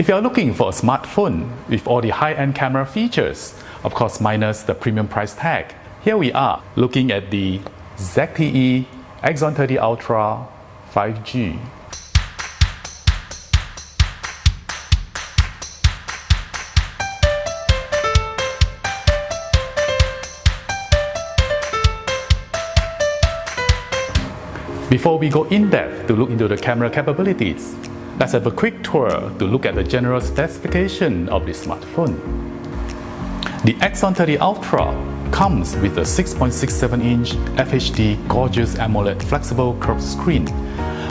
If you are looking for a smartphone with all the high-end camera features, of course minus the premium price tag, here we are looking at the ZTE Axon 30 Ultra 5G. Before we go in-depth to look into the camera capabilities, let's have a quick tour to look at the general specification of this smartphone. The Axon 30 Ultra comes with a 6.67-inch FHD gorgeous AMOLED flexible curved screen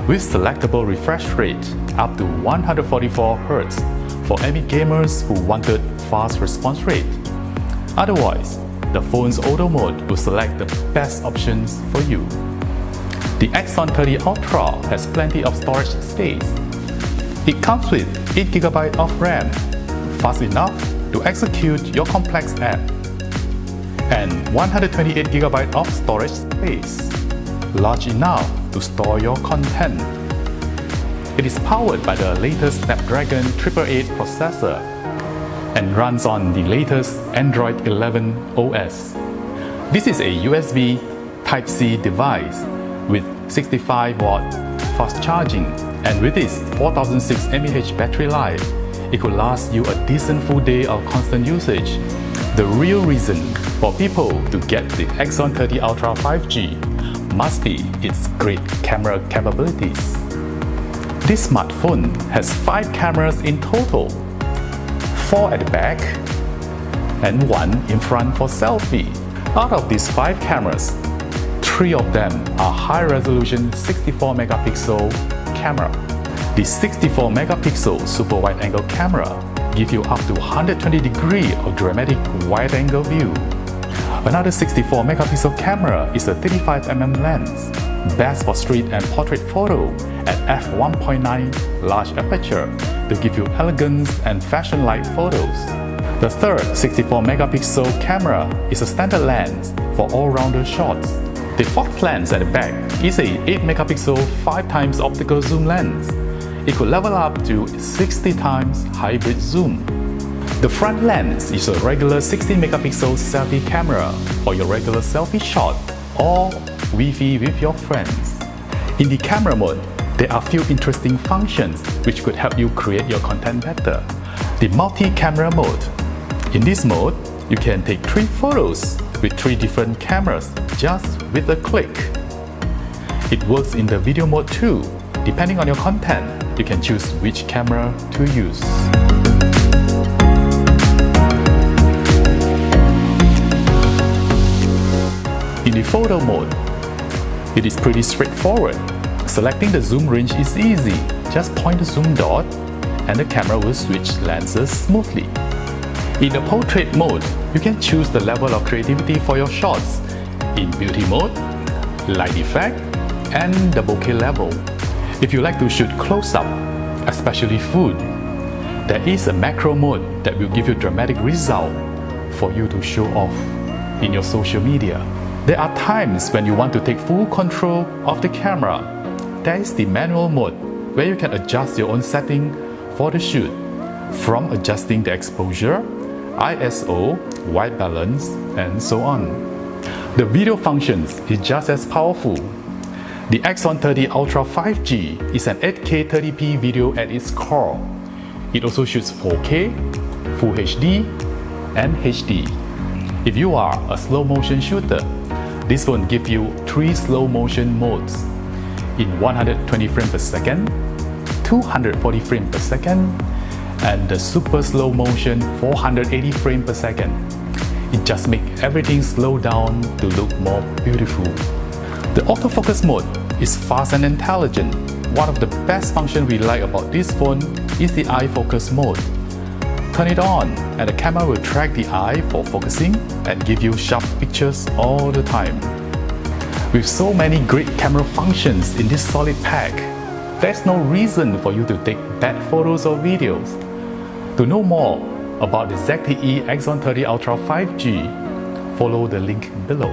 with selectable refresh rate up to 144 Hz for any gamers who wanted fast response rate. Otherwise, the phone's auto mode will select the best options for you. The Axon 30 Ultra has plenty of storage space. It comes with 8GB of RAM, fast enough to execute your complex app, and 128GB of storage space, large enough to store your content. It is powered by the latest Snapdragon 888 processor and runs on the latest Android 11 OS. This is a USB Type-C device with 65-watt fast charging, and with its 4006 mAh battery life, it could last you a decent full day of constant usage. The real reason for people to get the Axon 30 Ultra 5G must be its great camera capabilities. This smartphone has 5 cameras in total, 4 at the back and 1 in front for selfie. Out of these 5 cameras, 3 of them are high-resolution 64-megapixel camera. The 64-megapixel super wide-angle camera gives you up to 120 degrees of dramatic wide-angle view. Another 64-megapixel camera is a 35mm lens, best for street and portrait photo at f1.9 large aperture to give you elegance and fashion-like photos. The third 64-megapixel camera is a standard lens for all-rounder shots. The fourth lens at the back is a 8-megapixel 5x optical zoom lens. It could level up to 60x hybrid zoom. The front lens is a regular 60-megapixel selfie camera for your regular selfie shot or Wi-Fi with your friends. In the camera mode, there are few interesting functions which could help you create your content better. The multi-camera mode. In this mode, you can take 3 photos with 3 different cameras just with a click. It works in the video mode too. Depending on your content, you can choose which camera to use. In the photo mode, it is pretty straightforward. Selecting the zoom range is easy. Just point the zoom dot and the camera will switch lenses smoothly. In the portrait mode, you can choose the level of creativity for your shots in beauty mode, light effect, and the bokeh level. If you like to shoot close-up, especially food, there is a macro mode that will give you dramatic result for you to show off in your social media. There are times when you want to take full control of the camera. There is the manual mode where you can adjust your own setting for the shoot, from adjusting the exposure, ISO, white balance, and so on. The video functions is just as powerful. The Axon 30 Ultra 5G is an 8K 30p video at its core. It also shoots 4K, Full HD, and HD. If you are a slow motion shooter, this phone gives you 3 slow motion modes in 120 frames per second, 240 frames per second, and the super slow motion 480 frames per second. It just makes everything slow down to look more beautiful. The autofocus mode is fast and intelligent. One of the best functions we like about this phone is the eye focus mode. Turn it on and the camera will track the eye for focusing and give you sharp pictures all the time. With so many great camera functions in this solid pack, there's no reason for you to take bad photos or videos. To know more about the ZTE Axon 30 Ultra 5G, follow the link below.